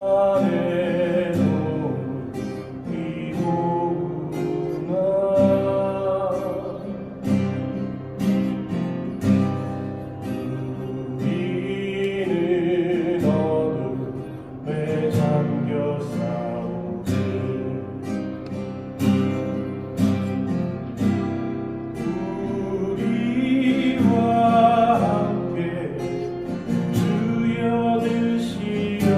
아래 이구나 우리는 어둠에 잠겨 싸우지 우리와 함께 주여 드시오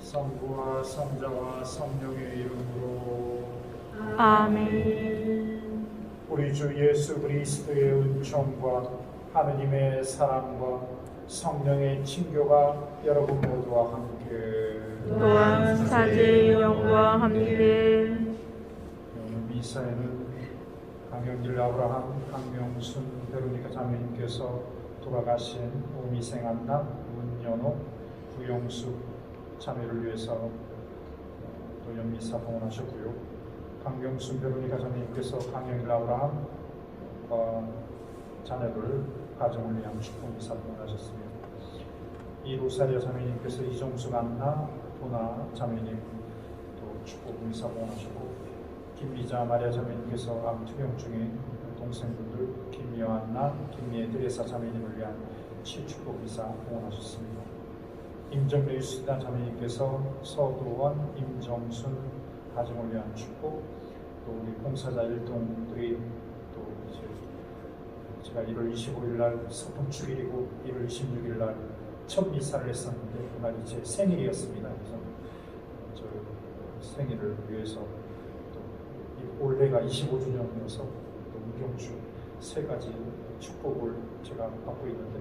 성부와 성자와 성령의 이름으로 아멘. 우리 주 예수 그리스도의 은총과 하느님의 사랑과 성령의 친교가 여러분 모두와 함께 또한 사제의 영과 함께 오늘 미사에는 강경길 아브라함, 강명순, 베로니카 자매님께서 돌아가신 오미생한나, 문연옥, 구용숙 자매를 위해서 또 연미사 봉헌하셨고요. 강경순, 베로니카 자매님께서 강경길 아브라함 자녀들 가정을 위한 축복 미사 봉헌하셨습니다. 이로사리아 자매님께서 이종숙 안나, 도나 자매님 또 축복 미사 봉헌하셨고, 김미자 마리아 자매님께서 암 투병 중인 동생분들 김미어 안나, 김미애 드레사 자매님을 위한 치축복 미사 봉헌하셨습니다. 임정래 유수다 자매님께서 서도원, 임정순 가정을 위한 축복, 또 우리 봉사자 일동들이 또 이제 제가 1월 25일 날 서풍축일이고 1월 26일 날 첫 미사를 했었는데 그날이 제 생일이었습니다. 그래서 저 생일을 위해서 또 올해가 25주년이어서 또 무경주 세 가지 축복을 제가 받고 있는데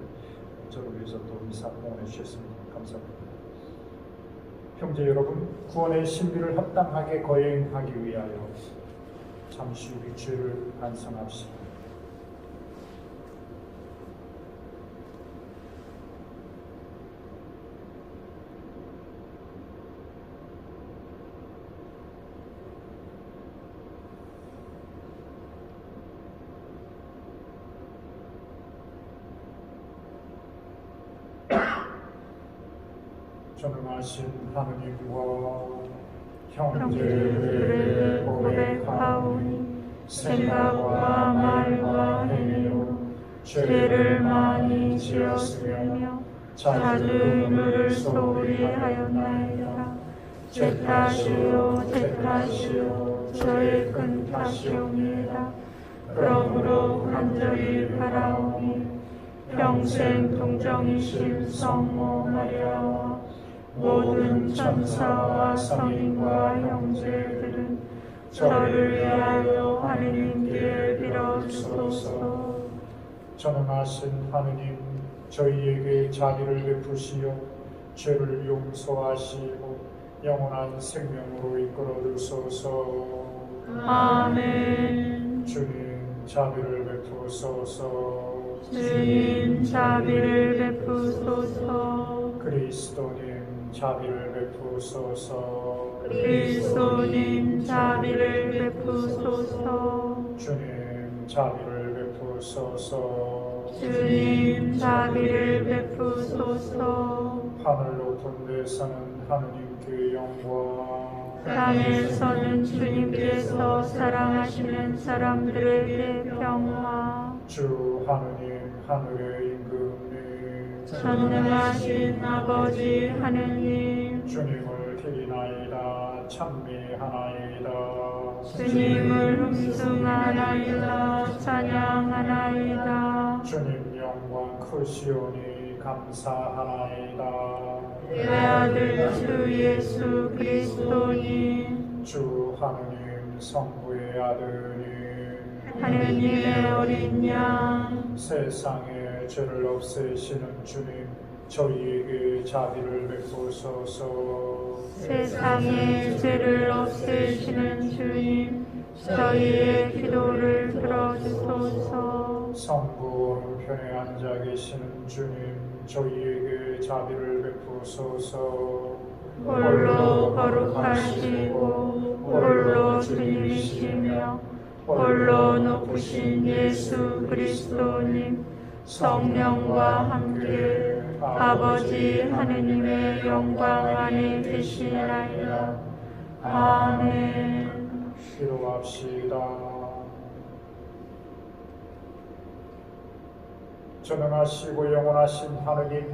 저를 위해서 또 미사 봉헌해 주셨습니다. 감사합니다. 형제 여러분, 구원의 신비를 합당하게 거행하기 위하여 잠시 우리 죄를 반성합시다. 전능하신 하느님과 형제들에게 고백하오니 생각과 말과 행위로 죄를 많이 지었으며 자주 의무를 소홀히 하였나이다. 제 탓이요 제 탓이요 저의 큰 탓이옵니다. 그러므로 간절히 바라오니 평생 동정이신 성모 마리아와 모든 천사와 성인과 형제들은 저를 위하여 하느님께 빌어주소서. 전능하신 하느님, 저희에게 자비를 베푸시어 죄를 용서하시고 영원한 생명으로 이끌어 주소서. 아멘. 주님, 자비를 베푸소서. 주님 자비를 베푸소서. 그리스도님, 자비를 베푸소서. 그리스도님 자비를 베푸소서. 주님, 자비를 베푸소서. 주님 자비를 베푸소서. 하늘 높은 데 사는 하느님께 영광. 땅에서는 주님께서 사랑하시는 사람들에게 평화. 주 하느님, 하늘의 임금님, 전능하신 아버지 하느님, 주님을 드리나이다. 찬미하나이다. 주님을 흠숭하나이다. 찬양하나이다. 주님 영광 크시오니 감사하나이다. 내 아들 주 예수 그리스도님, 주 하느님, 성부의 아드님, 하느님의 어린 양, 세상의 죄를 없애시는 주님, 저희에게 자비를 베푸소서. 세상의 죄를 없애시는 주님, 저희의 기도를 들어주소서. 성부 오른편에 앉아 계시는 주님, 저희에게 자비를 베푸소서. 홀로 거룩하시고 홀로 주님이시며 홀로 높으신 예수 그리스도님, 성령과 함께 아버지 하느님의 영광 안에 계시나이다. 아멘. 기도합시다. 전능하시고 영원하신 하느님,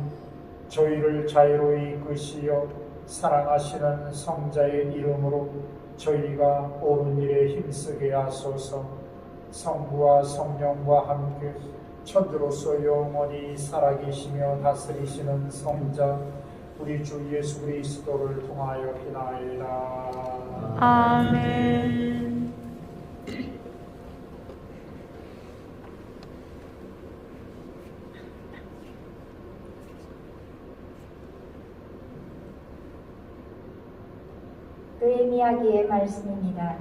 저희를 자유로 이끄시어 사랑하시는 성자의 이름으로 저희가 옳은 일에 힘쓰게 하소서. 성부와 성령과 함께 천주로서 영원히 살아계시며 다스리시는 성자 우리 주 예수 그리스도를 통하여 비나이다. 아멘. 느헤미야기의 말씀입니다.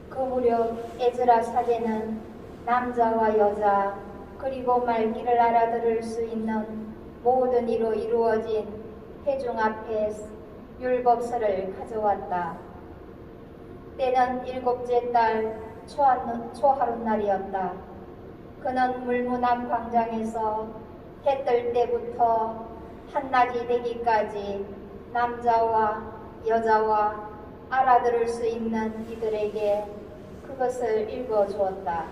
그 무렵 에즈라 사제는 남자와 여자 그리고 말귀를 알아들을 수 있는 모든 이로 이루어진 회중 앞에 율법서를 가져왔다. 때는 7째 달 초하룻날이었다. 그는 물문 앞 광장에서 해 뜰 때부터 한낮이 되기까지 남자와 여자와 알아들을 수 있는 이들에게 그것을 읽어주었다.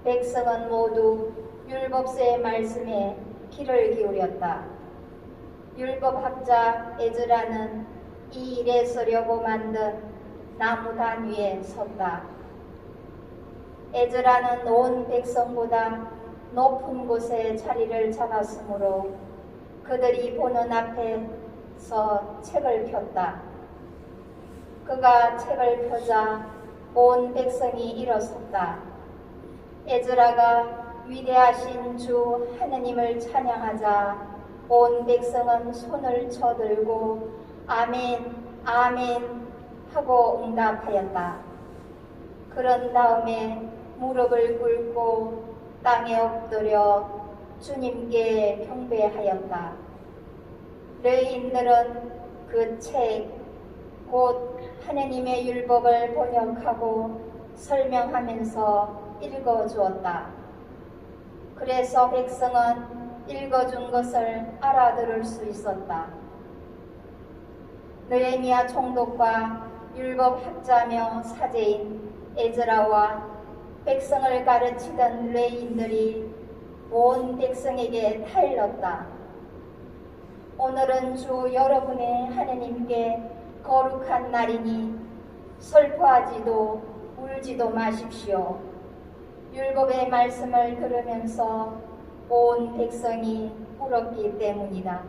백성은 모두 율법서의 말씀에 귀를 기울였다. 율법학자 에즈라는 이 일에 서려고 만든 나무단 위에 섰다. 에즈라는 온 백성보다 높은 곳에 자리를 잡았으므로 그들이 보는 앞에서 책을 폈다. 그가 책을 펴자 온 백성이 일어섰다. 에즈라가 위대하신 주 하느님을 찬양하자 온 백성은 손을 쳐들고 아멘 아멘 하고 응답하였다. 그런 다음에 무릎을 꿇고 땅에 엎드려 주님께 경배하였다. 레위인들은 그 책 곧 하느님의 율법을 번역하고 설명하면서 읽어주었다. 그래서 백성은 읽어준 것을 알아들을 수 있었다. 느헤미야 총독과 율법학자며 사제인 에즈라와 백성을 가르치던 레위인들이 온 백성에게 타일렀다. 오늘은 주 여러분의 하느님께 거룩한 날이니 슬퍼하지도 울지도 마십시오. 율법의 말씀을 들으면서 온 백성이 울었기 때문이다.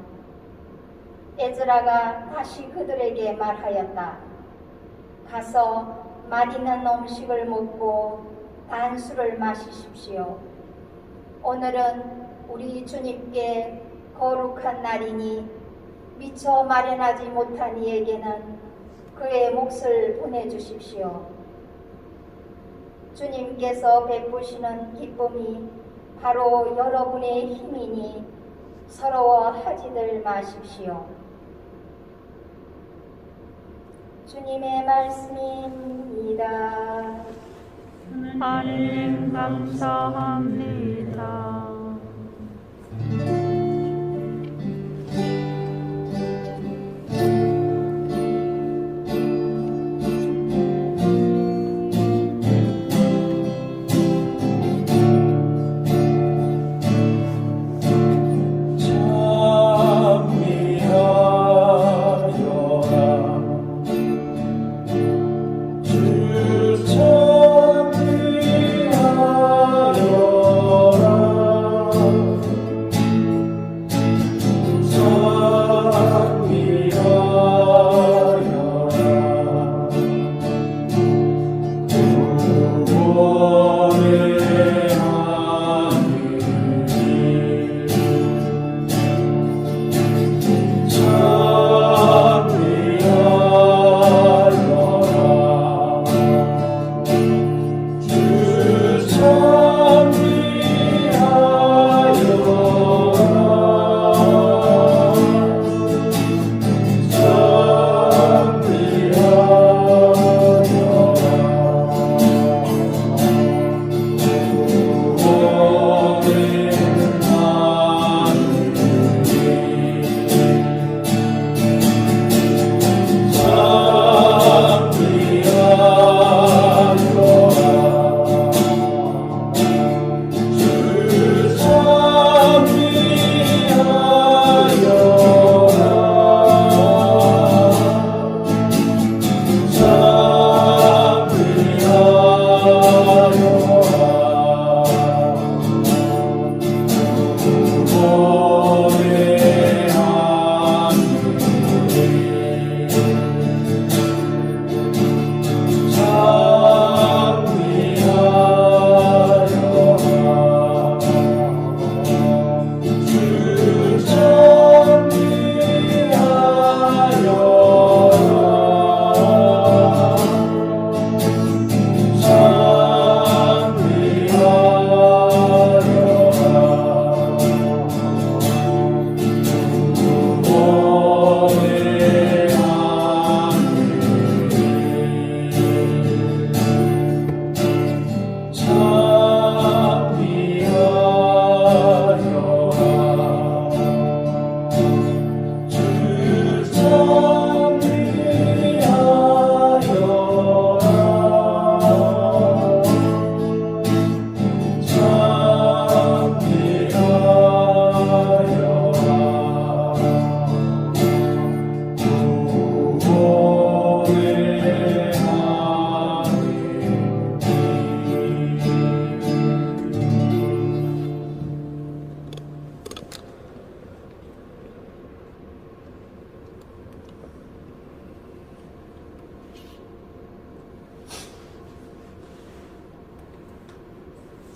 에즈라가 다시 그들에게 말하였다. 가서 맛있는 음식을 먹고 단술을 마시십시오. 오늘은 우리 주님께 거룩한 날이니 미처 마련하지 못한 이에게는 그의 몫을 보내주십시오. 주님께서 베푸시는 기쁨이 바로 여러분의 힘이니 서러워하지들 마십시오. 주님의 말씀입니다. 하느님 감사합니다. 주 찬미하여라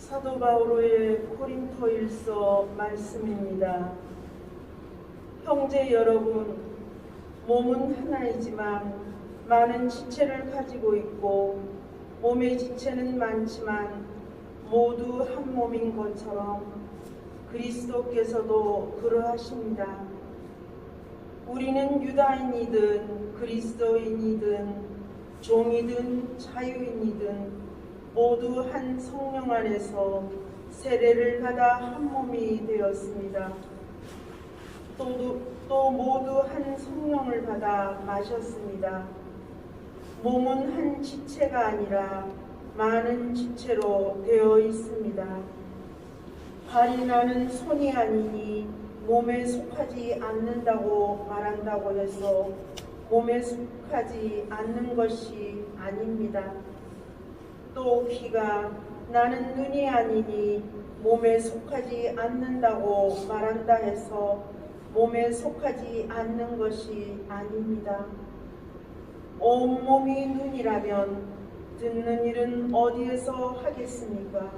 사도 바오로의 고린토일서 말씀입니다. 형제 여러분, 몸은 하나이지만 많은 지체를 가지고 있고 몸의 지체는 많지만 모두 한 몸인 것처럼 그리스도께서도 그러하십니다. 우리는 유다인이든 그리스도인이든 종이든 자유인이든 모두 한 성령 안에서 세례를 받아 한 몸이 되었습니다. 또 모두 한 성령을 받아 마셨습니다. 몸은 한 지체가 아니라 많은 지체로 되어 있습니다. 발이 나는 손이 아니니 몸에 속하지 않는다고 말한다고 해서 몸에 속하지 않는 것이 아닙니다. 또 귀가 나는 눈이 아니니 몸에 속하지 않는다고 말한다 해서 몸에 속하지 않는 것이 아닙니다. 온몸이 눈이라면 듣는 일은 어디에서 하겠습니까?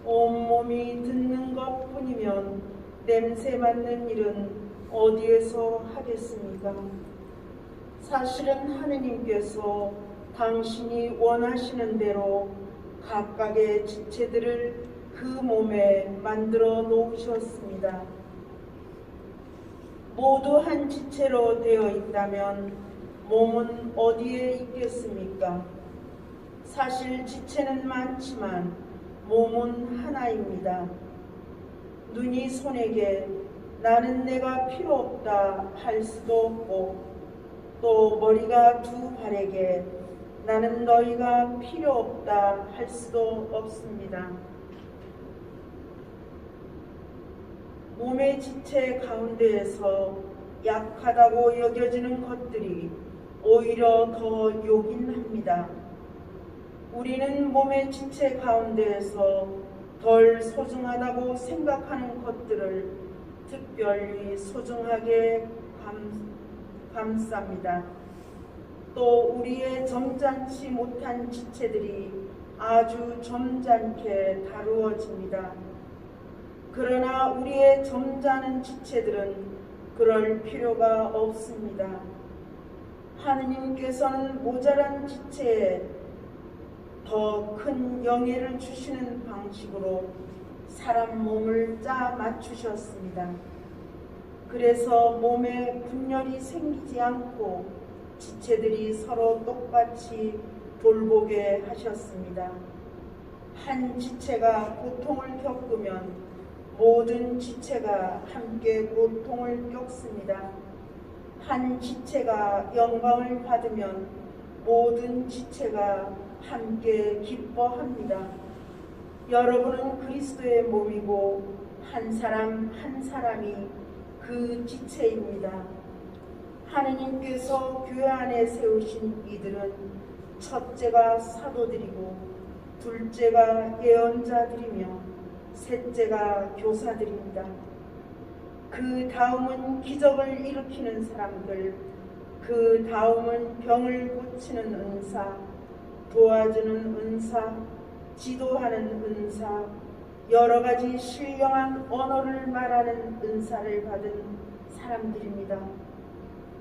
온몸이 듣는 것뿐이면 냄새 맡는 일은 어디에서 하겠습니까? 사실은 하느님께서 당신이 원하시는 대로 각각의 지체들을 그 몸에 만들어 놓으셨습니다. 모두 한 지체로 되어 있다면 몸은 어디에 있겠습니까? 사실 지체는 많지만 몸은 하나입니다. 눈이 손에게 나는 내가 필요 없다 할 수도 없고 또 머리가 두 발에게 나는 너희가 필요 없다 할 수도 없습니다. 몸의 지체 가운데에서 약하다고 여겨지는 것들이 오히려 더 요긴합니다. 우리는 몸의 지체 가운데에서 덜 소중하다고 생각하는 것들을 특별히 소중하게 감쌉니다. 또 우리의 점잖지 못한 지체들이 아주 점잖게 다루어집니다. 그러나 우리의 점잖은 지체들은 그럴 필요가 없습니다. 하느님께서는 모자란 지체에 더 큰 영예를 주시는 방식으로 사람 몸을 짜 맞추셨습니다. 그래서 몸에 분열이 생기지 않고 지체들이 서로 똑같이 돌보게 하셨습니다. 한 지체가 고통을 겪으면 모든 지체가 함께 고통을 겪습니다. 한 지체가 영광을 받으면 모든 지체가 함께 기뻐합니다. 여러분은 그리스도의 몸이고 한 사람 한 사람이 그 지체입니다. 하느님께서 교회 안에 세우신 이들은 첫째가 사도들이고 둘째가 예언자들이며 셋째가 교사들입니다. 그 다음은 기적을 일으키는 사람들, 그 다음은 병을 고치는 은사, 도와주는 은사, 지도하는 은사, 여러 가지 신령한 언어를 말하는 은사를 받은 사람들입니다.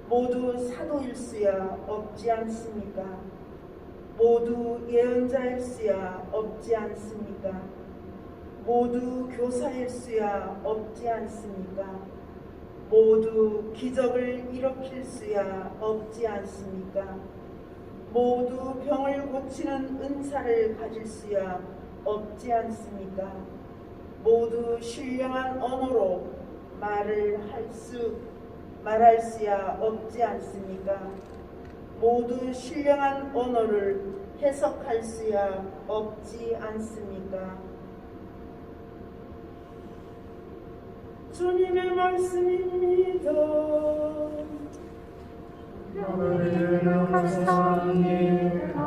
모두 사도일 수야 없지 않습니까? 모두 예언자일 수야 없지 않습니까? 모두 교사일 수야 없지 않습니까? 모두 기적을 일으킬 수야 없지 않습니까? 모두 병을 고치는 은사를 가질 수야 없지 않습니까? 모두 신령한 언어로 말할 수야 없지 않습니까? 모두 신령한 언어를 해석할 수야 없지 않습니까? 주님의 말씀입니다. 우리를 감사합니다.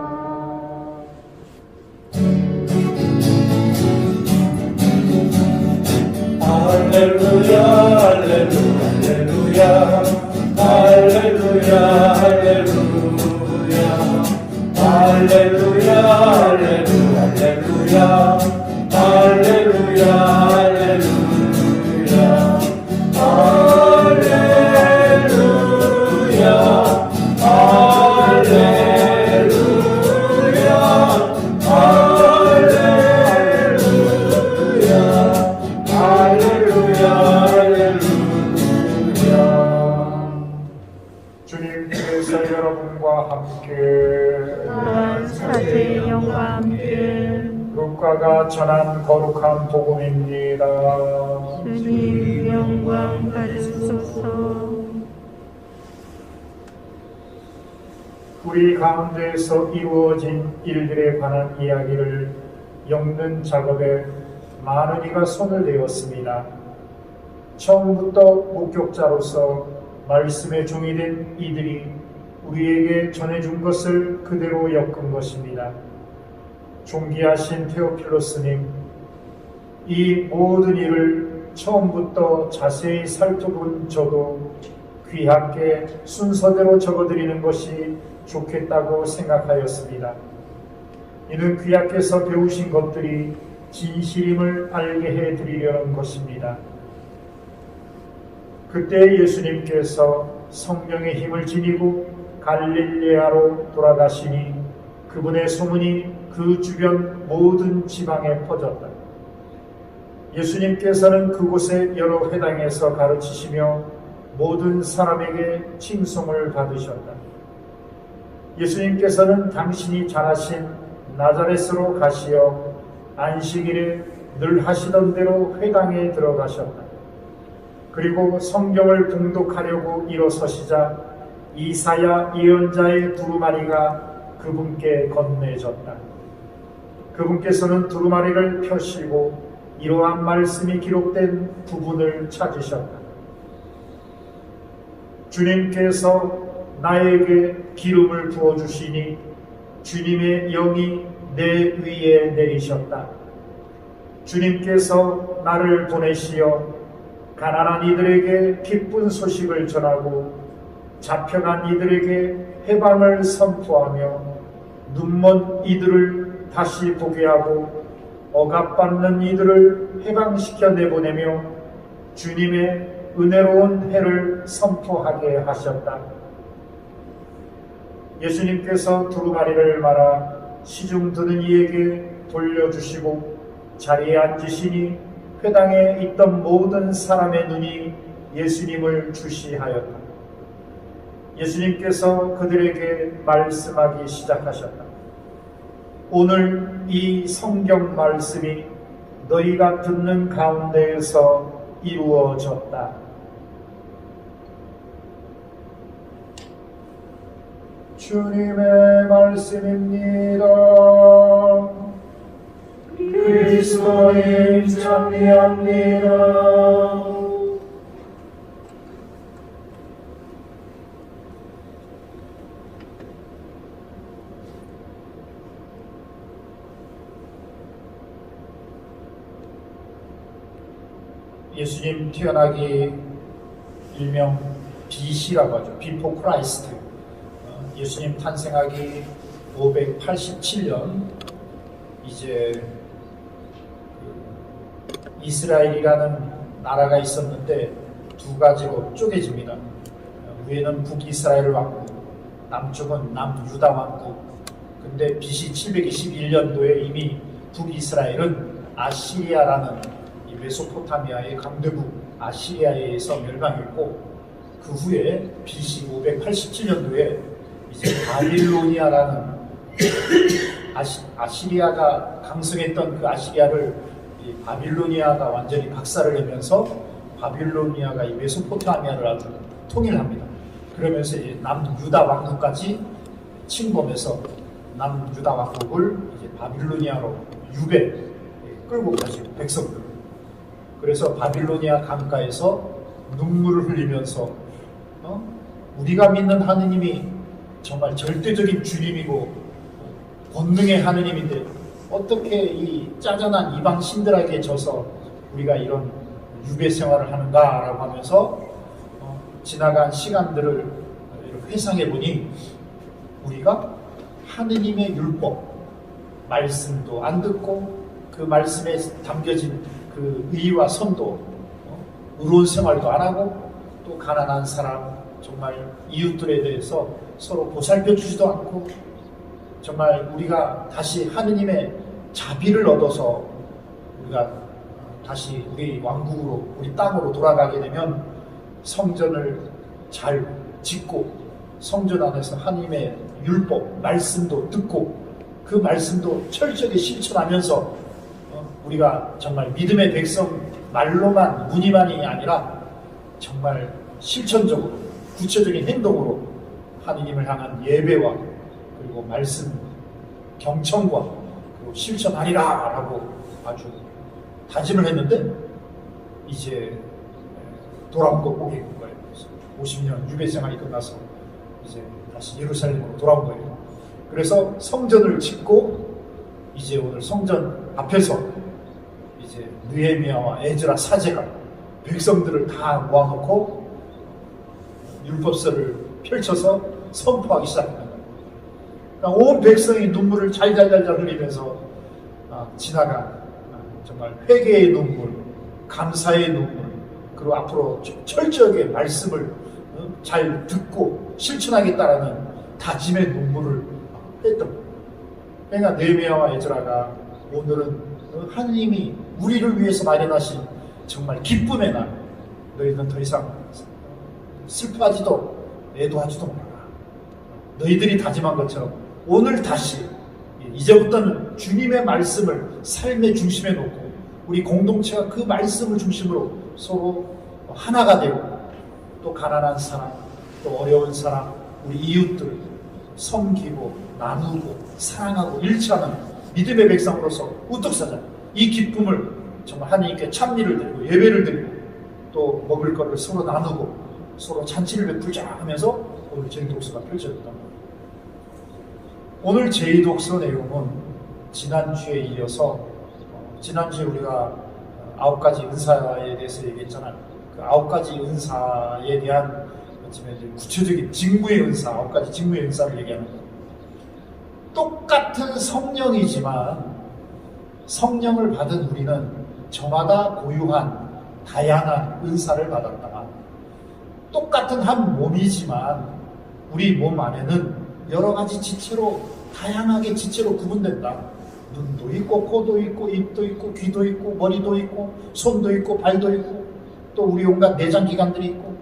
할렐루야 할렐루야 할렐루야 할렐루야 할렐루야 할렐루야 할렐루야 할렐루야 할렐루야 할렐루야 할렐루야 할렐루야 할렐루야. 주님께서 여러분과 함께 또한 사제의 영과 함께 루카가 전한 거룩한 복음입니다. 주님 영광 받으소서. 우리 가운데에서 이루어진 일들에 관한 이야기를 엮는 작업에 많은 이가 손을 대었습니다. 처음부터 목격자로서 말씀의 종이 된 이들이 우리에게 전해준 것을 그대로 엮은 것입니다. 존귀하신 테오필로스님, 이 모든 일을 처음부터 자세히 살펴본 저도 귀하게 순서대로 적어드리는 것이 좋겠다고 생각하였습니다. 이는 귀하께서 배우신 것들이 진실임을 알게 해드리려는 것입니다. 그때 예수님께서 성령의 힘을 지니고 갈릴레아로 돌아가시니 그분의 소문이 그 주변 모든 지방에 퍼졌다. 예수님께서는 그곳의 여러 회당에서 가르치시며 모든 사람에게 칭송을 받으셨다. 예수님께서는 당신이 잘하신 나자렛으로 가시어 안식일에 늘 하시던 대로 회당에 들어가셨다. 그리고 성경을 봉독하려고 일어서시자 이사야 예언자의 두루마리가 그분께 건네졌다. 그분께서는 두루마리를 펴시고 이러한 말씀이 기록된 부분을 찾으셨다. 주님께서 나에게 기름을 부어주시니 주님의 영이 내 위에 내리셨다. 주님께서 나를 보내시어 가난한 이들에게 기쁜 소식을 전하고 잡혀간 이들에게 해방을 선포하며 눈먼 이들을 다시 보게 하고 억압받는 이들을 해방시켜 내보내며 주님의 은혜로운 해를 선포하게 하셨다. 예수님께서 두루마리를 말아 시중 드는 이에게 돌려주시고 자리에 앉으시니 회당에 있던 모든 사람의 눈이 예수님을 주시하였다. 예수님께서 그들에게 말씀하기 시작하셨다. 오늘 이 성경 말씀이 너희가 듣는 가운데에서 이루어졌다. 주님의 말씀입니다. 그리스도님 찬미합니다. 예수님 태어나기 일명 BC라고 하죠. Before Christ. 예수님 탄생하기 587년 이제 이스라엘이라는 나라가 있었는데 두 가지로 쪼개집니다. 위에는 북이스라엘 왕국, 남쪽은 남유다 왕국. 근데 BC 721년도에 이미 북이스라엘은 아시리아라는 이 메소포타미아의 강대국 아시리아에 의해서 멸망했고, 그 후에 BC 587년도에 이제 바빌로니아라는 아시리아가 강성했던 그 아시리아를 이 바빌로니아가 완전히 박살을 내면서 바빌로니아가 이 메소포타미아를 아주 통일합니다. 그러면서 이제 남유다 왕국까지 침범해서 남유다 왕국을 이제 바빌로니아로 유배 끌고 가시고 백성들. 그래서 바빌로니아 강가에서 눈물을 흘리면서 우리가 믿는 하느님이 정말 절대적인 주님이고 권능의 하느님인데 어떻게 이 짜잔한 이방 신들에게 져서 우리가 이런 유배 생활을 하는가라고 하면서 지나간 시간들을 이렇게 회상해 보니 우리가 하느님의 율법 말씀도 안 듣고 그 말씀에 담겨진 그 의와 선도, 의로운 생활도 안 하고 또 가난한 사람, 정말 이웃들에 대해서 서로 보살펴 주지도 않고 정말 우리가 다시 하느님의 자비를 얻어서 우리가 다시 우리 왕국으로, 우리 땅으로 돌아가게 되면 성전을 잘 짓고 성전 안에서 하나님의 율법, 말씀도 듣고 그 말씀도 철저하게 실천하면서 우리가 정말 믿음의 백성 말로만 문의만이 아니라 정말 실천적으로 구체적인 행동으로 하나님을 향한 예배와 그리고 말씀 경청과 그리고 실천하리라 라고 아주 다짐을 했는데 이제 돌아온 거 보게 된 거예요. 50년 유배 생활이 끝나서 이제 다시 예루살렘으로 돌아온 거예요. 그래서 성전을 짓고 이제 오늘 성전 앞에서 이제 느헤미야와 에즈라 사제가 백성들을 다 모아놓고 율법서를 펼쳐서 선포하기 시작합니다. 그러니까 온 백성이 눈물을 잘잘잘잘 흘리면서 지나간 정말 회개의 눈물, 감사의 눈물, 그리고 앞으로 철저하게 말씀을 잘 듣고 실천하겠다라는 다짐의 눈물을 했던 거예요. 그러니까 느헤미야와 에즈라가 오늘은 하나님이 우리를 위해서 마련하신 정말 기쁨의 날, 너희는 더 이상 슬퍼하지도 애도하지도 말아라. 너희들이 다짐한 것처럼 오늘 다시 이제부터는 주님의 말씀을 삶의 중심에 놓고 우리 공동체가 그 말씀을 중심으로 서로 하나가 되고 또 가난한 사람, 또 어려운 사람, 우리 이웃들 섬기고 나누고 사랑하고 일치하는 믿음의 백성으로서 우뚝 서자. 이 기쁨을 정말 하나님께 찬미를 드리고 예배를 드리고 또 먹을 것을 서로 나누고 서로 잔치를 베풀자 하면서 오늘 제2독서가 펼쳐졌던 거예요. 오늘 제2독서 내용은 지난주에 이어서 지난주에 우리가 9가지 은사에 대해서 얘기했잖아요. 그 9가지 은사에 대한 구체적인 직무의 은사, 9가지 직무의 은사를 얘기하는 거예요. 똑같은 성령이지만 성령을 받은 우리는 저마다 고유한 다양한 은사를 받았다가 똑같은 한 몸이지만 우리 몸 안에는 여러 가지 지체로 다양하게 지체로 구분된다. 눈도 있고 코도 있고 입도 있고 귀도 있고 머리도 있고 손도 있고 발도 있고 또 우리 온갖 내장기관들이 있고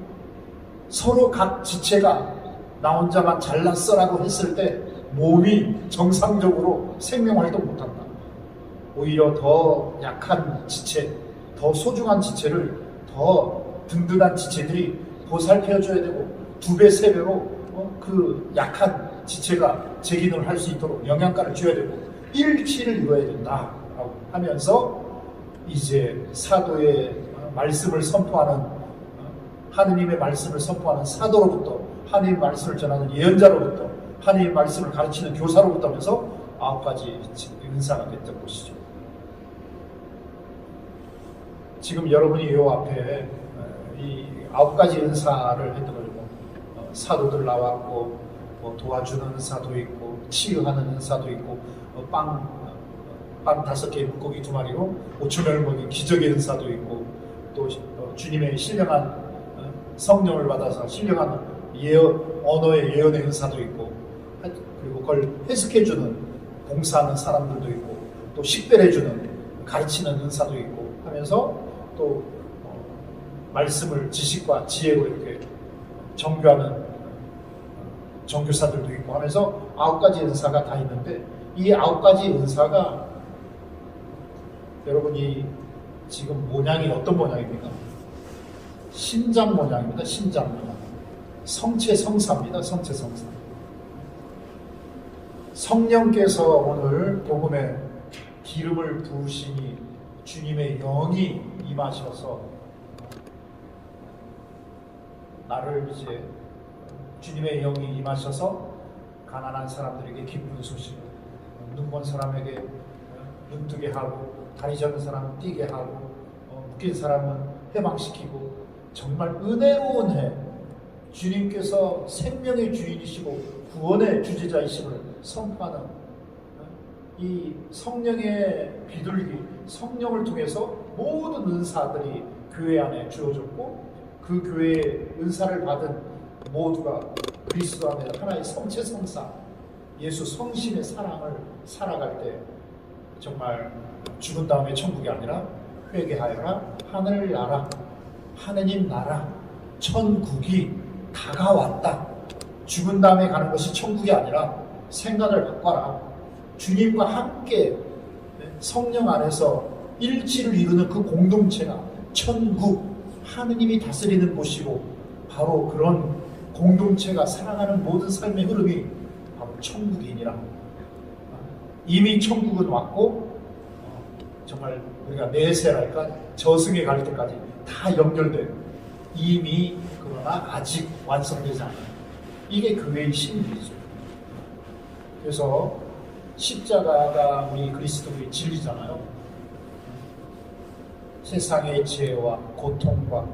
서로 각 지체가 나 혼자만 잘났어라고 했을 때 몸이 정상적으로 생명활동 못한다. 오히려 더 약한 지체, 더 소중한 지체를 더 든든한 지체들이 보살펴줘야 되고 2배, 3배로 그 약한 지체가 재기능을 할 수 있도록 영양가를 줘야 되고 일치를 이루어야 된다라고 하면서 이제 사도의 말씀을 선포하는 하느님의 말씀을 선포하는 사도로부터 하느님의 말씀을 전하는 예언자로부터 하느님의 말씀을 가르치는 교사로부터 하면서 9가지 은사가 됐던 것이죠. 지금 여러분이 요 앞에 이 9가지 은사를 했던 거죠. 사도들 나왔고 도와주는 은사도 있고 치유하는 은사도 있고 빵 5개 물고기 2마리로 5,000명을 먹인 기적의 은사도 있고 또 주님의 신령한 성령을 받아서 신령한 언어의 예언의 은사도 있고 그리고 그걸 해석해주는 봉사하는 사람들도 있고 또 식별해주는 가르치는 은사도 있고 하면서 또 말씀을 지식과 지혜로 이렇게 정교하는 정교사들도 있고 하면서 9가지 은사가 다 있는데 이 9가지 은사가 여러분이 지금 모양이 어떤 모양입니까? 신장 모양입니다. 신장 모양. 성체 성사입니다. 성체 성사. 성령께서 오늘 복음에 기름을 부으시니 주님의 영이 임하셔서 나를 이제 주님의 영이 임하셔서 가난한 사람들에게 기쁜 소식을, 눈먼 사람에게 눈뜨게 하고 다리 저는 사람은 뛰게 하고 묶인 사람은 해방시키고 정말 은혜로운 해 주님께서 생명의 주인이시고 구원의 주제자이심을 선포하는 이 성령의 비둘기, 성령을 통해서 모든 은사들이 교회 안에 주어졌고 그 교회의 은사를 받은 모두가 그리스도 안에 하나의 성체 성사, 예수 성심의 사랑을 살아갈 때 정말 죽은 다음에 천국이 아니라 회개하여라 하늘나라, 하느님 나라, 천국이 다가왔다. 죽은 다음에 가는 것이 천국이 아니라 생각을 바꿔라. 주님과 함께 성령 안에서 일치를 이루는 그 공동체가 천국, 하느님이 다스리는 곳이고 바로 그런 공동체가 살아가는 모든 삶의 흐름이 바로 천국이니라. 이미 천국은 왔고 정말 우리가 내세랄까 저승에 갈 때까지 다 연결된 이미 그러나 아직 완성되지 않은 이게 교회의 신비죠. 그래서 십자가가 우리 그리스도의 진리잖아요. 세상의 죄와 고통과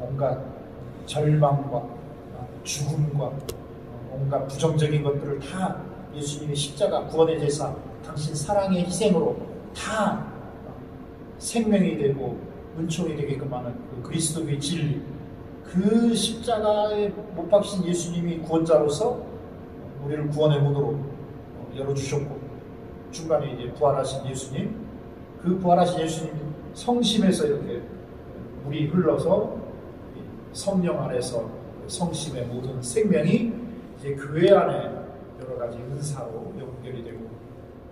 온갖 절망과 죽음과 온갖 부정적인 것들을 다 예수님의 십자가 구원의 제사, 당신 사랑의 희생으로 다 생명이 되고 은총이 되게끔 하는 그 그리스도의 진리, 그 십자가에 못 박히신 예수님이 구원자로서 우리를 구원의 문으로 열어주셨고 중간에 이제 부활하신 예수님, 그 부활하신 예수님 성심에서 이렇게 물이 흘러서 성령 안에서 성심의 모든 생명이 이제 교회 안에 여러 가지 은사로 연결이 되고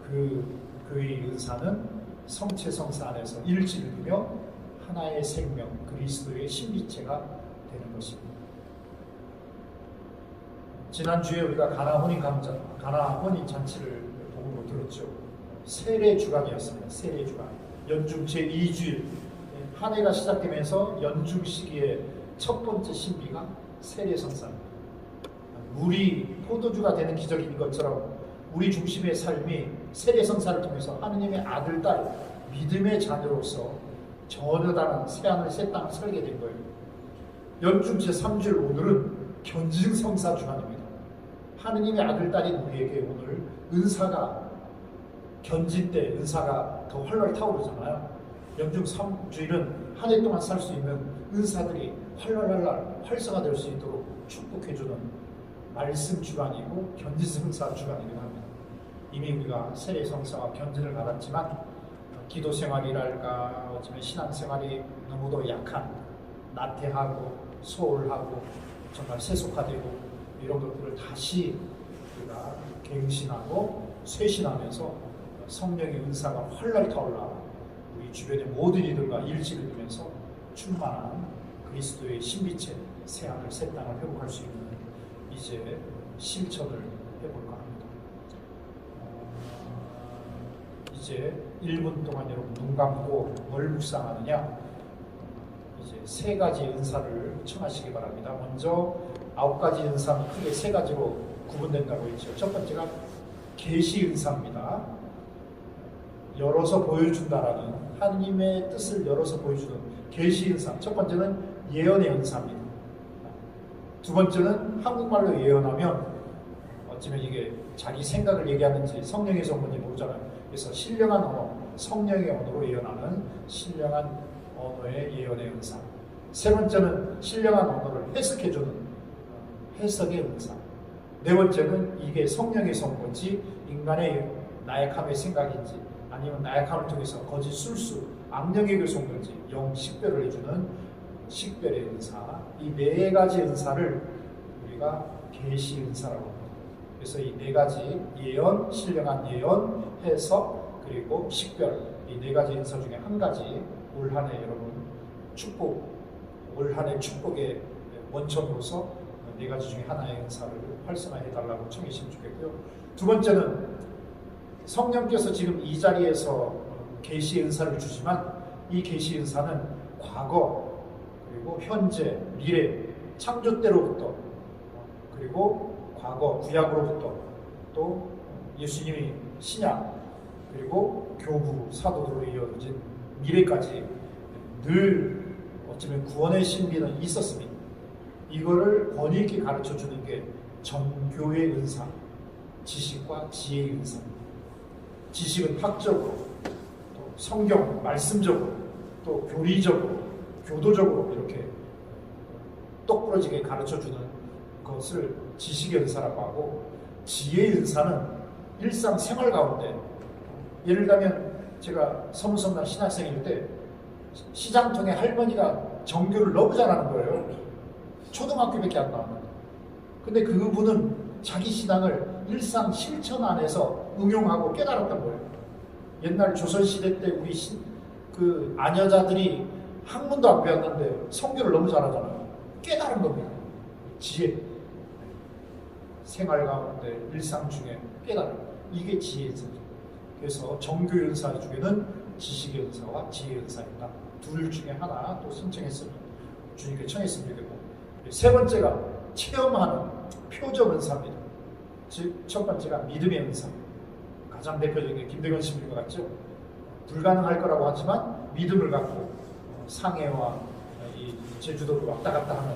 그 교회의 은사는 성체 성사 안에서 일치를 이루며 하나의 생명 그리스도의 신비체가 되는 것입니다. 지난주에 우리가 가나 혼인 잔치를 복음으로 들었죠. 세례 주간이었습니다. 세례 주간. 연중 제2주일 한 해가 시작되면서 연중 시기의 첫 번째 신비가 세례 성사입니다. 물이 포도주가 되는 기적인 것처럼 우리 중심의 삶이 세례 성사를 통해서 하느님의 아들, 딸, 믿음의 자녀로서 전혀 다른 새하늘 새 땅을 살게 된 거예요. 연중 제3주일 오늘은 견진 성사 주간입니다. 하느님의 아들, 딸인 우리에게 오늘 은사가 견진 때 은사가 더 활활 타오르잖아요. 연중 3주일은 한 해 동안 살 수 있는 은사들이 활활 활성화될 수 있도록 축복해주는 말씀 주간이고 견진 성사 주간이기도 합니다. 이미 우리가 세례 성사와 견진을 받았지만 기도 생활이랄까 어쩌면 신앙 생활이 너무도 약한 나태하고 소홀하고 정말 세속화되고 이런 것들을 다시 우리가 갱신하고 쇄신하면서 성령의 은사가 활활 타올라 우리 주변의 모든 이들과 일치를 이루면서 충만한 그리스도의 신비체 새하늘 새 땅을 회복할 수 있는 이제 실천을 해볼까 합니다. 이제 1분 동안 여러분 눈 감고 뭘 묵상하느냐? 이제 3가지 은사를 청하시기 바랍니다. 먼저 9가지 은사는 크게 3가지로 구분된다고 했죠. 첫 번째가 계시 은사입니다. 열어서 보여준다라는 하나님의 뜻을 열어서 보여주는 계시 은사. 첫 번째는 예언의 은사입니다. 두 번째는 한국말로 예언하면 어쩌면 이게 자기 생각을 얘기하는지 성령에서 온 건지 모르잖아요. 그래서 신령한 언어, 성령의 언어로 예언하는 신령한 언어의 예언의 은사. 세 번째는 신령한 언어를 해석해주는 해석의 은사. 네 번째는 이게 성령에서 온 건지 인간의 나약함의 생각인지 아니면 나약함을 통해서 거짓 술수, 악령에게서 온 건지 영 식별을 해주는 식별의 은사. 이 4가지 은사를 우리가 계시 은사라고 합니다. 그래서 이 4가지 예언, 신령한 예언, 해석, 그리고 식별 이 4가지 은사 중에 한 가지 올 한 해 여러분 축복, 올 한 해 축복의 원천으로서 4가지 중에 하나의 은사를 활성화해달라고 청하시면 좋겠고요. 두 번째는 성령께서 지금 이 자리에서 계시의 은사를 주지만 이 계시의 은사는 과거 그리고 현재, 미래, 창조 때로부터 그리고 과거, 구약으로부터 또 예수님이 신약 그리고 교부, 사도들로 이어진 미래까지 늘 어쩌면 구원의 신비는 있었습니다. 이거를 권위 있게 가르쳐주는 게 전교의 은사, 지식과 지혜의 은사입니다. 지식은 학적으로, 또 성경 말씀적으로, 또 교리적으로, 교도적으로 이렇게 똑부러지게 가르쳐주는 것을 지식의 은사라고 하고, 지혜의 은사는 일상생활 가운데, 예를 들면 제가 서문성당 신학생일 때 시장통에 할머니가 정교를 너무 잘하는 거예요. 초등학교밖에 안 나왔는데. 근데 그분은 자기 신앙을 일상 실천 안에서 응용하고 깨달았던 거예요. 옛날 조선시대 때 우리 그 아녀자들이 학문도 안 배웠는데 성교를 너무 잘하잖아요. 깨달은 겁니다. 지혜. 생활 가운데 일상 중에 깨달음. 이게 지혜죠. 그래서 정교 은사 중에는 지식의 은사와 지혜의 은사입니다. 둘 중에 하나 또 신청했으면 주님께 청했으면 되고, 세 번째가 체험하는 표적 은사입니다. 즉 첫 번째가 믿음의 은사. 가장 대표적인 게 김대건 신부인 것 같죠. 불가능할 거라고 하지만 믿음을 갖고 상해와 이 제주도를 왔다 갔다 하는.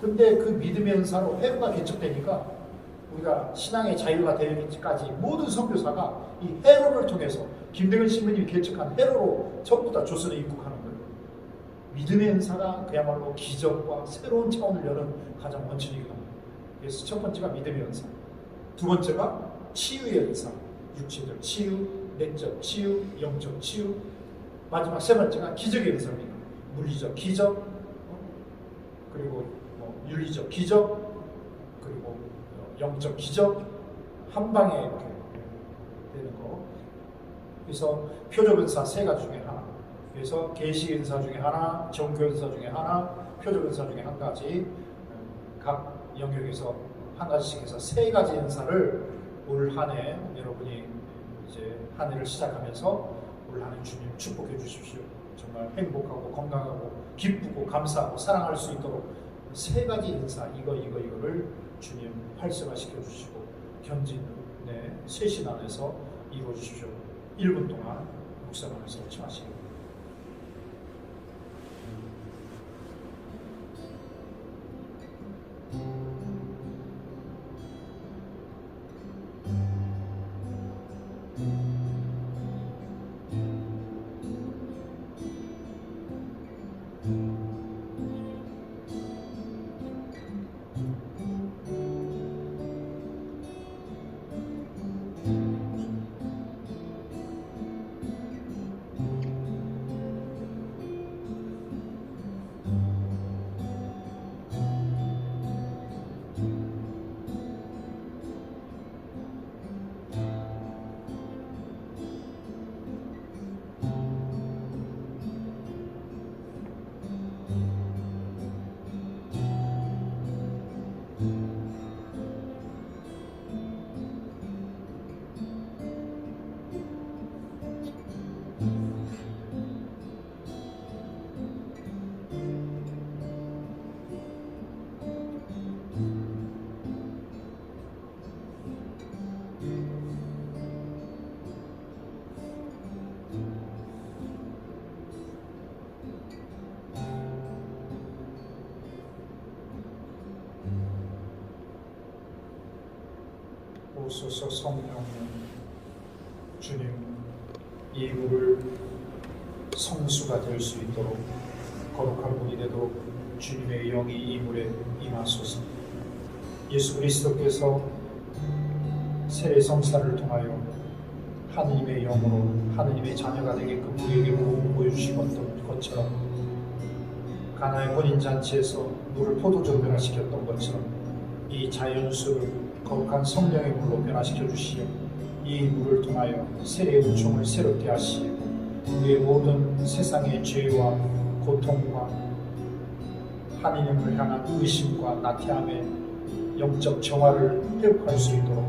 근데 그 믿음의 은사로 회로가 개척되니까 우리가 신앙의 자유가 되기까지 모든 선교사가 이 회로를 통해서 김대건 신부님이 개척한 회로로 전부 다 조선에 입국하는 거예요. 믿음의 은사가 그야말로 기적과 새로운 차원을 여는 가장 원천이기도 합니다. 그래서 첫 번째가 믿음의 은사, 두 번째가 치유의 은사, 육체적 치유, 내적 치유, 영적 치유, 마지막 세 번째가 기적의 은사입니다. 물리적 기적, 그리고 윤리적 기적, 그리고 영적 기적, 한 방에 이렇게 되는 거. 그래서 표적 은사 세 가지 중에 하나. 그래서 계시 은사 중에 하나, 정교 은사 중에 하나, 표적 은사 중에 한 가지, 각 영역에서 한 가지씩 해서 세 가지 은사를 올 한 해 여러분이 이제 한 해를 시작하면서 올 한 해 주님 축복해 주십시오. 정말 행복하고 건강하고 기쁘고 감사하고 사랑할 수 있도록 세 가지 은사 이거를 주님 활성화시켜 주시고 견진의 쇄신 안에서 이루어 주십시오. 1분 동안 묵상하면서 청하시기 오소서 성령님, 주님 이 물을 성수가 될 수 있도록 거룩한 물이 되도록 주님의 영이 이 물에 임하소서. 예수 그리스도께서 세례 성사를 통하여 하느님의 영으로 하느님의 자녀가 되게끔 우리에게 모범 보여주신 것처럼 가나의 혼인잔치에서 물을 포도주로 변화시켰던 것처럼 이 자연수를 거룩한 성령의 물로 변화시켜 주시어 이 물을 통하여 세례의 은총을 새롭게 하시고 우리의 모든 세상의 죄와 고통과 하느님을 향한 의심과 나태함의 영적 정화를 회복할 수 있도록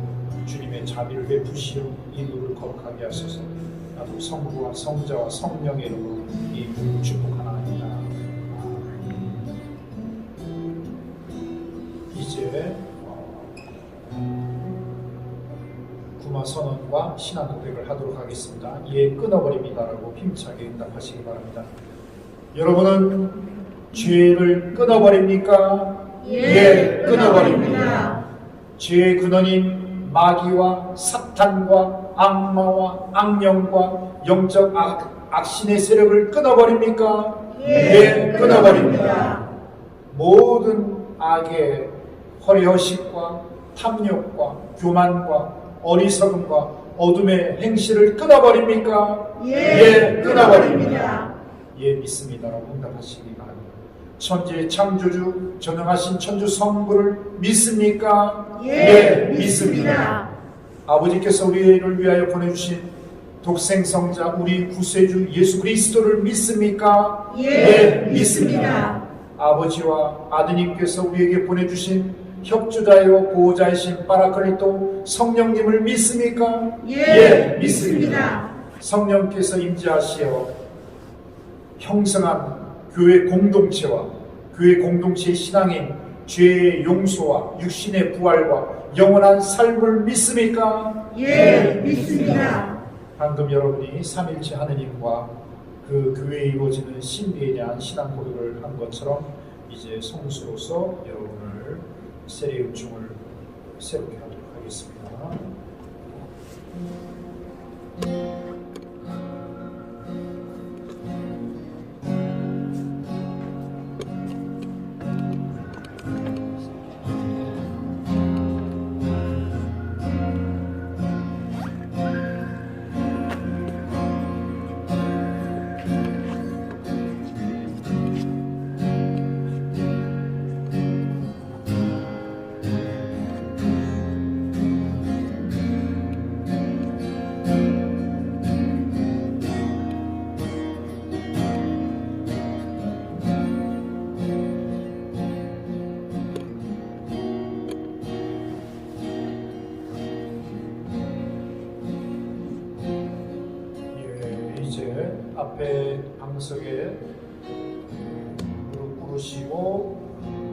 주님의 자비를 베푸시어 이 물을 거룩하게 하소서. 나도 성부와 성자와 성령의 이름으로 이 물을 축복하나이다. 이제 구마 선언과 신앙 고백을 하도록 하겠습니다. 예, 끊어버립니다라고 힘차게 응답하시기 바랍니다. 여러분은 죄를 끊어버립니까? 예, 끊어버립니다. 죄의 근원인 마귀와 사탄과 악마와 악령과 영적 악신의 세력을 끊어버립니까? 예, 끊어버립니다. 모든 악의 허례허식과 탐욕과 교만과 어리석음과 어둠의 행실을 끊어버립니까? 예, 끊어버립니다. 예, 믿습니다라고 응답하시기 바랍니다. 천지의 창조주 전능하신 천주 성부를 믿습니까? 예, 믿습니다. 아버지께서 우리를 위하여 보내주신 독생성자 우리 구세주 예수 그리스도를 믿습니까? 예, 믿습니다. 아버지와 아드님께서 우리에게 보내주신 협주자요 보호자이신 파라클리토 성령님을 믿습니까? 예, 믿습니다. 성령께서 임재하시어 형성한 교회 공동체와 교회 공동체의 신앙인 죄의 용서와 육신의 부활과 영원한 삶을 믿습니까? 예, 믿습니다. 방금 여러분이 삼일체 하느님과 그 교회에 이루어지는 신비에 대한 신앙 고백을 한 것처럼 이제 성수로서 여러분을 세례 요청을 새롭게 하도록 하겠습니다. 앞에 방석에 무릎 꿇으시고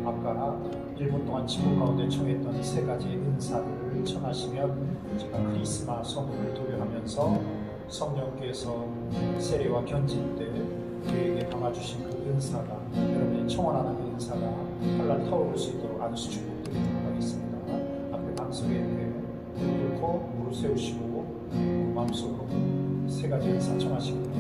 아까 1분 동안 지구 가운데 청했던 세 가지 은사를 청하시면 제가 크리스마 선물을 도려하면서 성령께서 세례와 견진 때 우리에게 담아주신 그 은사가 여러분이 청원하는 그 은사가 활란 타오를 수 있도록 안수 축복드리도록 하겠습니다. 앞에 방석에 이렇게 무릎 꿇고 무릎 세우시고 마음속으로 세 가지 은사 청하시고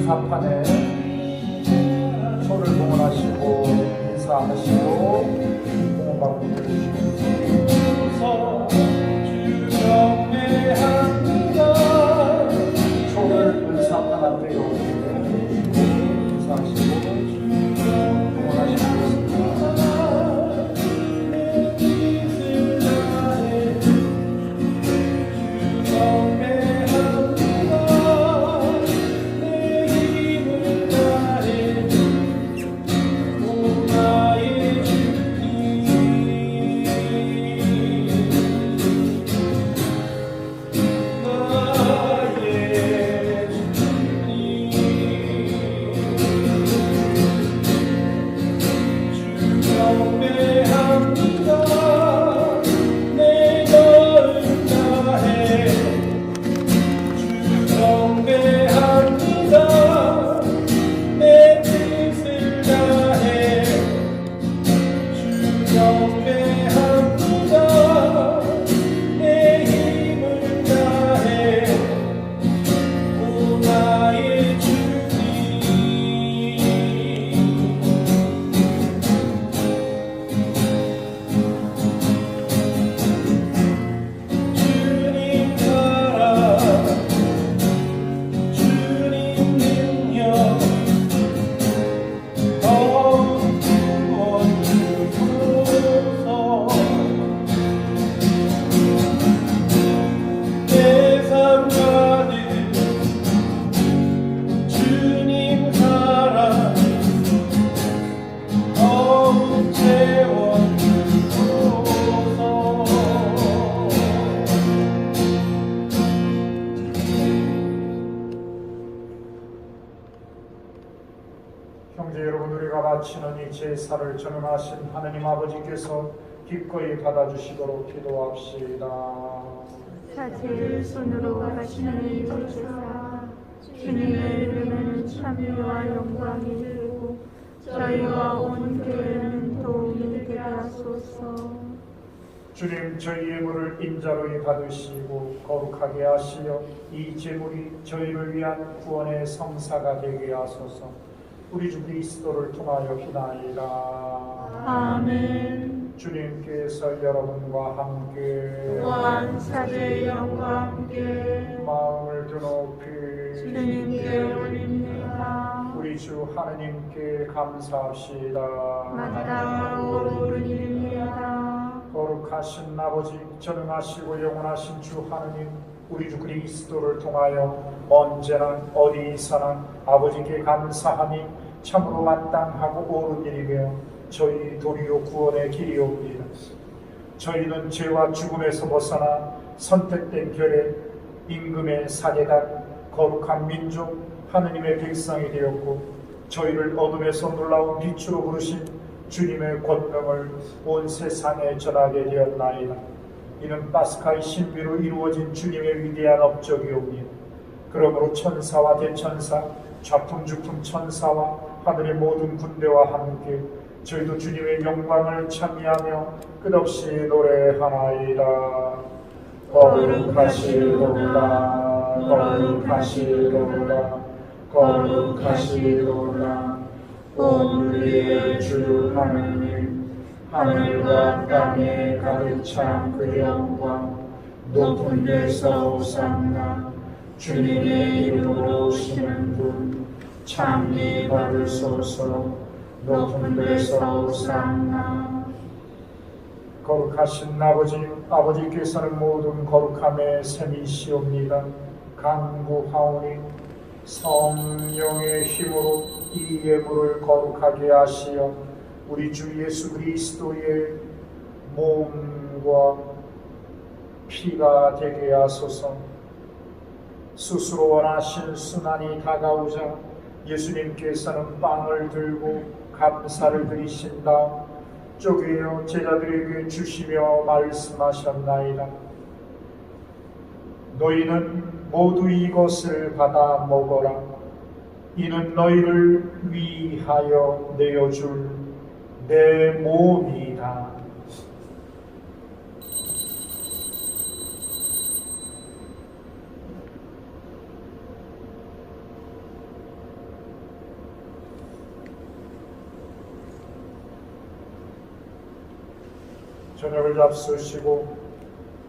사판에 소를 봉헌하시고 인사하시고 봉헌받고 들으시면서 소를 은사판 앞에 오시고 인사하시고 봉헌하시고 형제 여러분, 우리가 바치는 이 제사를 전능하신 하느님 아버지께서 기꺼이 받아주시도록 기도합시다. 사제의 손으로 하시는 이 제사 주님의 이름에는 찬미와 영광이 되고 저희와 온 교회는 도움이 되게 하소서. 주님, 저희 예물을 인자로이 받으시고 거룩하게 하시어 이 제물이 저희를 위한 구원의 성사가 되게 하소서. 우리 주 그리스도를 통하여 비나이다. 아멘. 주님께서 여러분과 함께 또한 사제의 영과 함께 마음을 드높이 주님께 올립니다. 우리 주 하느님께 감사합시다. 마땅하고 옳은 일입니다. 거룩하신 아버지, 전능하시고 영원하신 주 하느님, 우리 주 그리스도를 통하여 언제나 어디서나 아버지께 감사하니 참으로 마땅하고 옳은 일이며 저희 도리요 구원의 길이옵니다. 저희는 죄와 죽음에서 벗어나 선택된 결의 임금의 사제단 거룩한 민족 하느님의 백성이 되었고 저희를 어둠에서 놀라운 빛으로 부르신 주님의 권명을 온 세상에 전하게 되었나이다. 이는 파스카의 신비로 이루어진 주님의 위대한 업적이옵니다. 그러므로 천사와 대천사 좌풍주풍 천사와 하늘의 모든 군대와 함께 저희도 주님의 영광을 찬미하며 끝없이 노래하나이다. 거룩하시도다 거룩하시도다 거룩하시도다 온 우리의 주 하느님 하늘과 땅에 가득 찬 그 영광 높은 데서 오산나 주님의 이름으로 오시는 분 찬미 받으소서 높은 데서 오산나. 거룩하신 아버지께서는 모든 거룩함의 셈이시옵니다. 간구하오니 성령의 힘으로 이 예물을 거룩하게 하시어 우리 주 예수 그리스도의 몸과 피가 되게 하소서. 스스로 원하신 순환이 다가오자 예수님께서는 빵을 들고 감사를 드리신 다음 쪼개어 제자들에게 주시며 말씀하셨나이다. 너희는 모두 이것을 받아 먹어라. 이는 너희를 위하여 내어줄 내 몸이다. 저녁을 잡수시고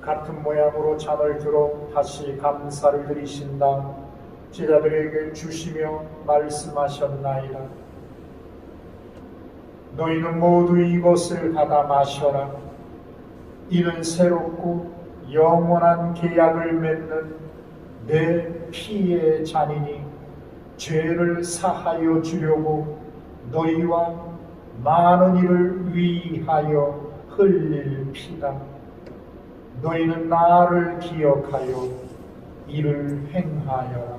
같은 모양으로 잔을 들어 다시 감사를 드리신 다음 제자들에게 주시며 말씀하셨나이다. 너희는 모두 이것을 받아 마셔라. 이는 새롭고 영원한 계약을 맺는 내 피의 잔이니 죄를 사하여 주려고 너희와 많은 이를 위하여 흘릴 피다. 너희는 나를 기억하여 이를 행하여라.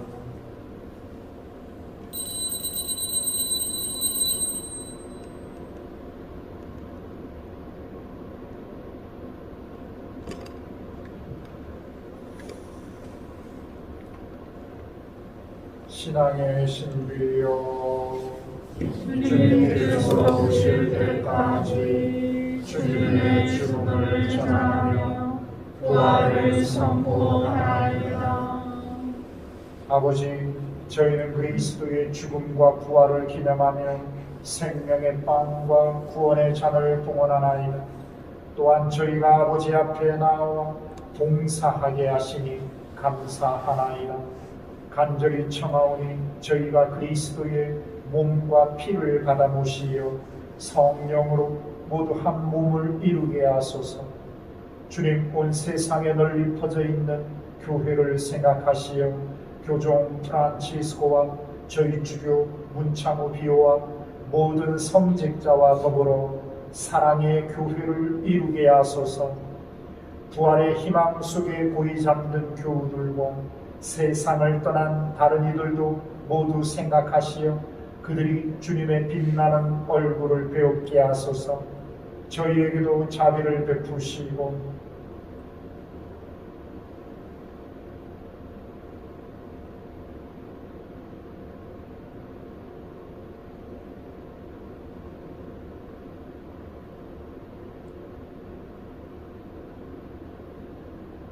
신앙의 신비여 주님께서 오실 때까지 주님의 죽음을 전하며 부활을 선포하나이다. 아버지, 저희는 그리스도의 죽음과 부활을 기념하며 생명의 빵과 구원의 잔을 봉헌하나이다. 또한 저희가 아버지 앞에 나와 봉사하게 하시니 감사하나이다. 간절히 청하오니 저희가 그리스도의 몸과 피를 받아 모시어 성령으로 모두 한 몸을 이루게 하소서. 주님, 온 세상에 널리 퍼져 있는 교회를 생각하시어 교종 프란치스코와 저희 주교 문창호 비오와 모든 성직자와 더불어 사랑의 교회를 이루게 하소서. 부활의 희망 속에 고이 잠든 교우들과 세상을 떠난 다른 이들도 모두 생각하시어 그들이 주님의 빛나는 얼굴을 배웁게 하소서. 저희에게도 자비를 베푸시고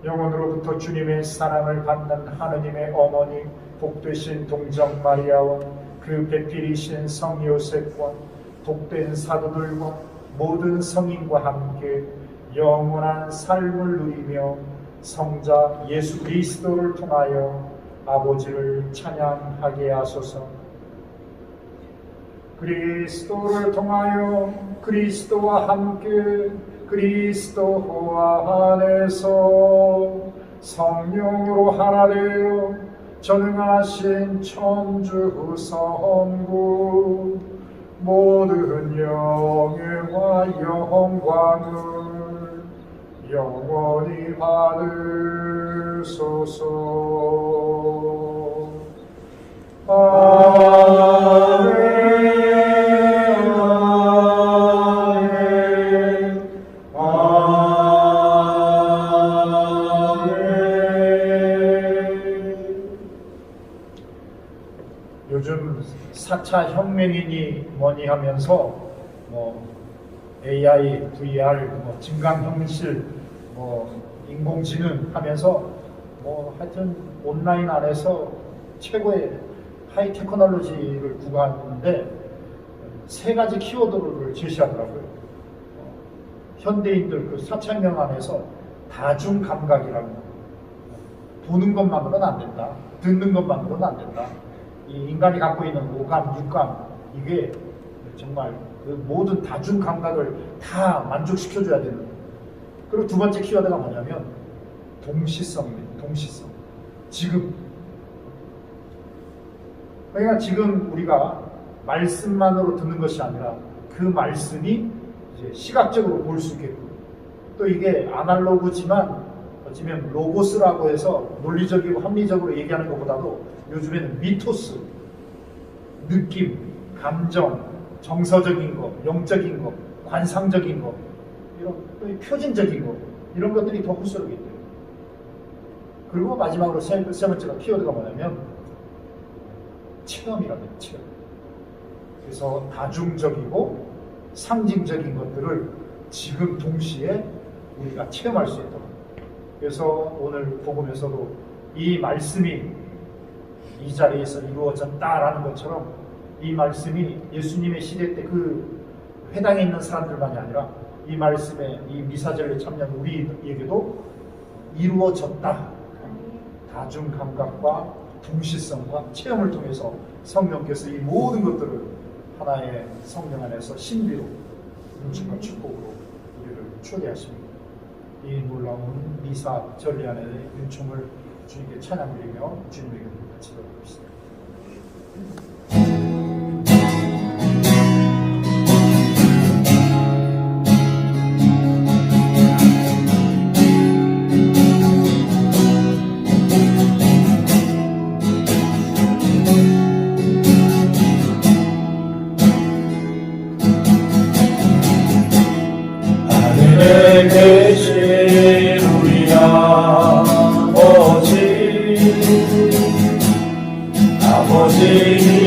영원으로부터 주님의 사랑을 받는 하느님의 어머니 복되신 동정 마리아와 그 배필이신 성 요셉과 복된 사도들과 모든 성인과 함께 영원한 삶을 누리며 성자 예수 그리스도를 통하여 아버지를 찬양하게 하소서. 그리스도를 통하여 그리스도와 함께 그리스도와 안에서 성령으로 하나 되어 전능하신 천주 성부 모든 영예와 영광을 영원히 받으소서. 아멘, 아멘, 아멘. 요즘 4차 혁명이니 뭐니 하면서 뭐 AI, VR, 뭐 증강현실, 뭐 인공지능 하면서 뭐 하여튼 온라인 안에서 최고의 하이 테크놀로지를 구가하는데 세 가지 키워드를 제시하더라고요. 현대인들 그 4차 혁명 안에서 다중 감각이라는 거. 보는 것만으로는 안 된다. 듣는 것만으로는 안 된다. 이 인간이 갖고 있는 오감, 육감 이게 정말 그 모든 다중 감각을 다 만족시켜줘야 되는 거예요. 그리고 두 번째 키워드가 뭐냐면 동시성입니다. 동시성. 지금. 그러니까 지금 우리가 말씀만으로 듣는 것이 아니라 그 말씀이 이제 시각적으로 볼 수 있게끔 또 이게 아날로그지만 어쩌면 로고스라고 해서 논리적이고 합리적으로 얘기하는 것보다도 요즘에는 미토스, 느낌, 감정, 정서적인 거, 영적인 거, 관상적인 거, 이런 표준적인 거 이런 것들이 더 흡수력이 있대요. 그리고 마지막으로 세 번째가 키워드가 뭐냐면 체험이랍니다. 체험. 그래서 다중적이고 상징적인 것들을 지금 동시에 우리가 체험할 수 있도록. 그래서 오늘 복음에서도 이 말씀이 이 자리에서 이루어졌다라는 것처럼 이 말씀이 예수님의 시대 때 그 회당에 있는 사람들만이 아니라 이 말씀에 이 미사절에 참여한 우리에게도 이루어졌다. 다중 감각과 동시성과 체험을 통해서 성령께서 이 모든 것들을 하나의 성령 안에서 신비로 은총과 축복으로 우리를 초대하십니다. 이 놀라운 미사 전례 안에 은총을 주님께 찬양드리며 주님에게 같이 돌아갑시다. 하늘에 계신 우리 아버지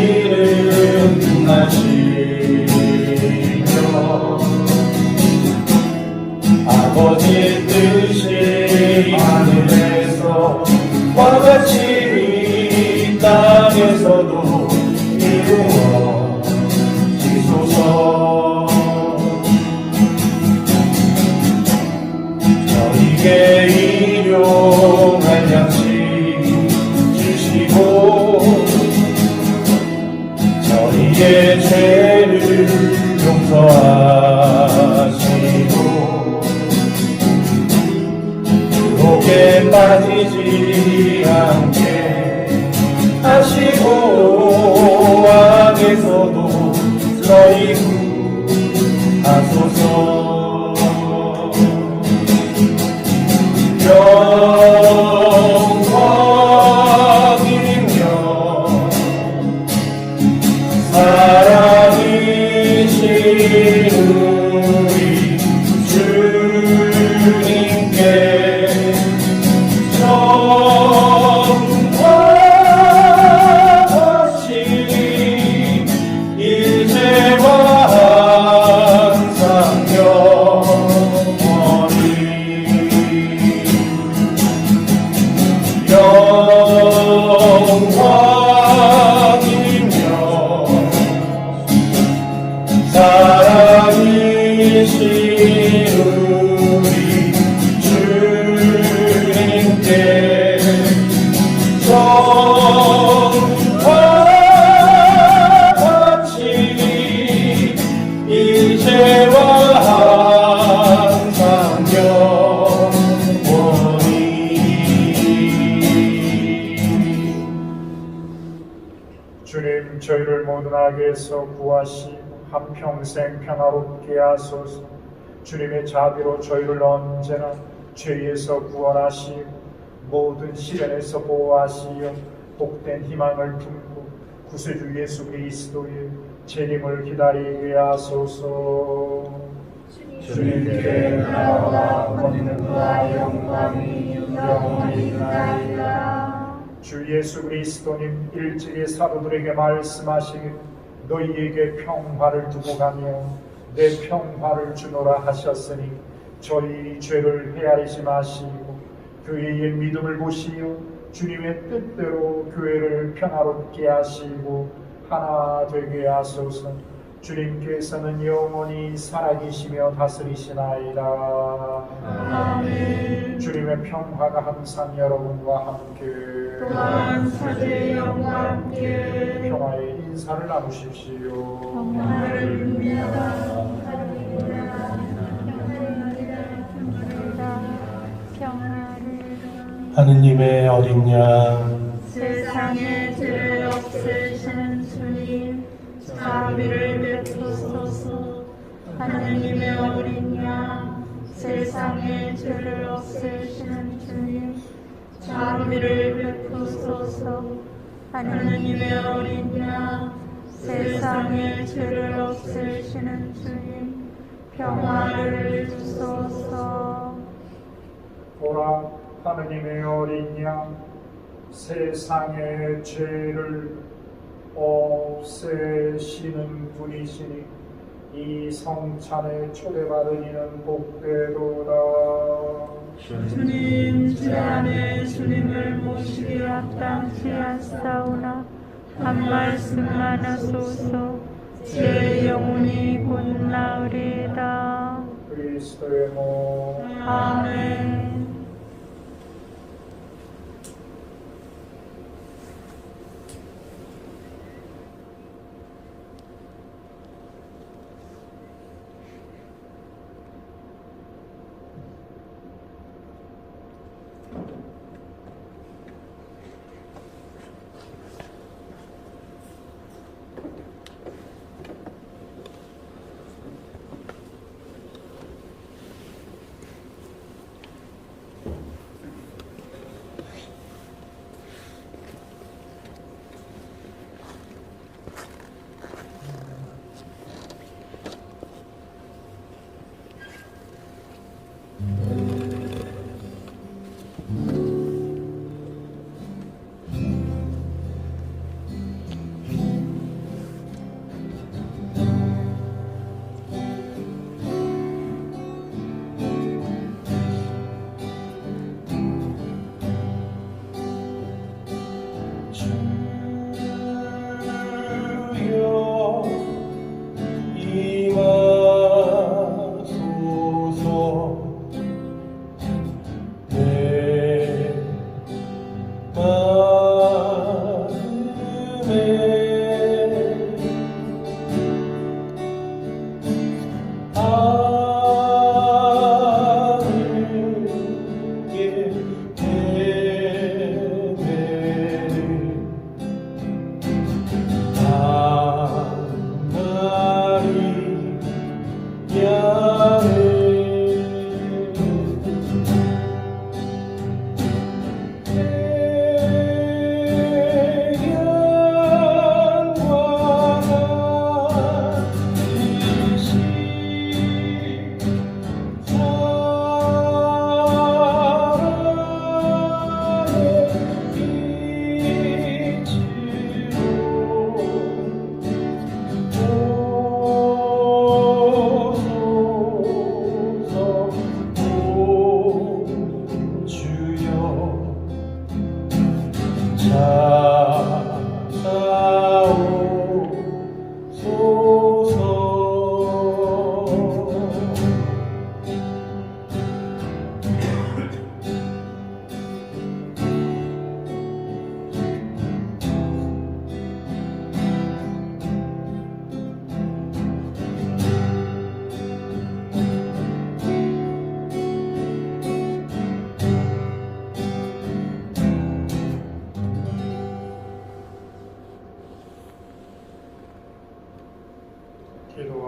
이름 나시며 아버지 뜻이 하늘에서 와 같이 이 땅에서도 이루어지소서. 저희에게 일용할 양식 주시고 저희의 죄를 용서하시고 유혹에 빠지지 않게 하시고 악에서도 저희 구하소서. 영광이며 사랑이신 우리 주님께 정과 거칠이 이제와 항상 영원히 영광이며 사랑이신 우리 주님께 정과 같이 이제와 항상 영원히. 주님 저희를 모든 악에서 구하시고 한평생 평화롭게 하소서. 주님의 자비로 저희를 언제나 죄에서 구원하시고 모든 시련에서 보호하시어 복된 희망을 품고 구세주 예수 그리스도의 재림을 기다리게 하소서. 주님께 나라와 권능과 영광이 영원히 있나이다. 주 예수 그리스도님 일찍이 사도들에게 말씀하시길 너희에게 평화를 두고 가며 내 평화를 주노라 하셨으니 저희 죄를 헤아리지 마시고 교회의 믿음을 보시어 주님의 뜻대로 교회를 평화롭게 하시고 하나 되게 하소서. 주님께서는 영원히 살아계시며 다스리시나이다. 아멘. 주님의 평화가 항상 여러분과 함께 또한 사제의 영과 함께 평화의 인사를 나누십시오. 평화를 빕니다. 평화를 하느님의 어린 양 세상의 죄를 없애시는 주님 자비를 베푸소서. 하느님의 어린 양 세상의 죄를 없애시는 주님 자비를 베푸소서. 하느님의 어린 양 세상의 죄를 없애시는 주님 평화를 주소서. 보라 하느님의 어린 양 세상의 죄를 없애시는 분이시니 이 성찬에 초대받은 이는 복되도다. 주님 제 안에 주님을 모시기 합당치 않사오나 한 말씀만 하소서. 제 영혼이 곧 나으리이다. 그리스도의 몸 아멘.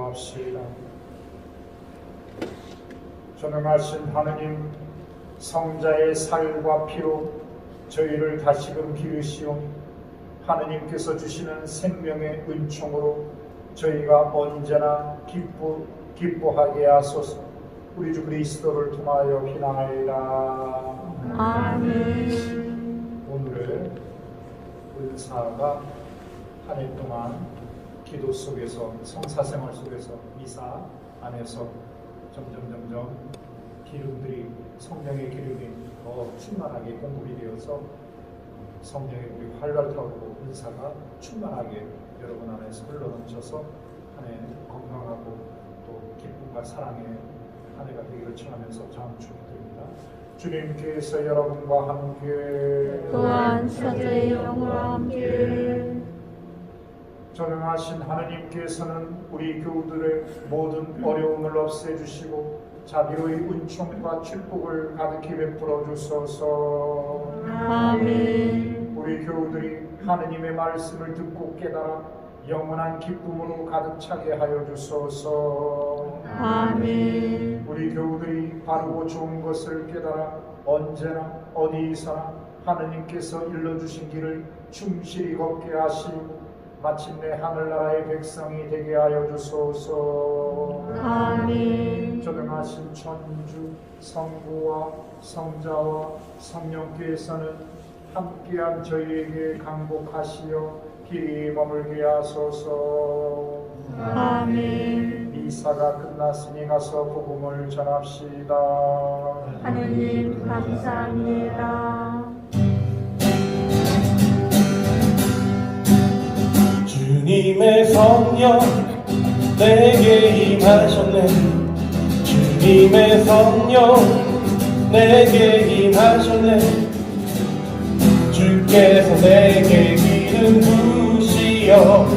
기도합시다. 전능하신 하느님, 성자의 살과 피로 저희를 다시금 기르시오니 하느님께서 주시는 생명의 은총으로 저희가 언제나 기뻐하게 하소서. 우리 주 그리스도를 통하여 비나이다. 아멘. 오늘의 은사가 한 해 동안 기도 속에서, 성사생활 속에서, 미사 안에서 점점 기름들이, 성령의 기름이 더 충만하게 공급이 되어서 성령의 우리 활발타오르고 은사가 충만하게 여러분 안에서 흘러넘쳐서 한 해 건강하고 또 기쁨과 사랑의 한 해가 되기를 청하면서 다음 축복드립니다. 주님께서 여러분과 함께 또한 사제의 영과 함께 전능하신 하느님께서는 우리 교우들의 모든 어려움을 없애주시고 자비로의 은총과 축복을 가득히 베풀어 주소서. 아멘. 우리 교우들이 하느님의 말씀을 듣고 깨달아 영원한 기쁨으로 가득 차게 하여 주소서. 아멘. 우리 교우들이 바르고 좋은 것을 깨달아 언제나 어디서나 하느님께서 일러주신 길을 충실히 걷게 하시고 마침내 하늘나라의 백성이 되게 하여 주소서. 아멘. 전능하신 천주 성부와 성자와 성령께서는 함께한 저희에게 강복하시어 길이 머물게 하소서. 아멘. 미사가 끝났으니 가서 복음을 전합시다. 하느님 감사합니다. 주님의 성령 내게 임하셨네. 주님의 성령 내게 임하셨네. 주께서 내게 기름 부으시어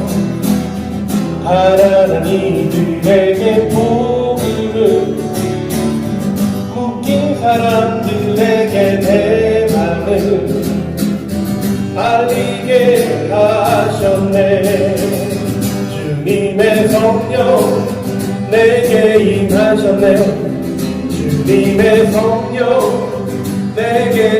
가난한 이들에게 복음을, 묶인 사람들에게 내 맘을 알리게 하셨네. 주님의 성령 내게 임하셨네. 주님의 성령 내게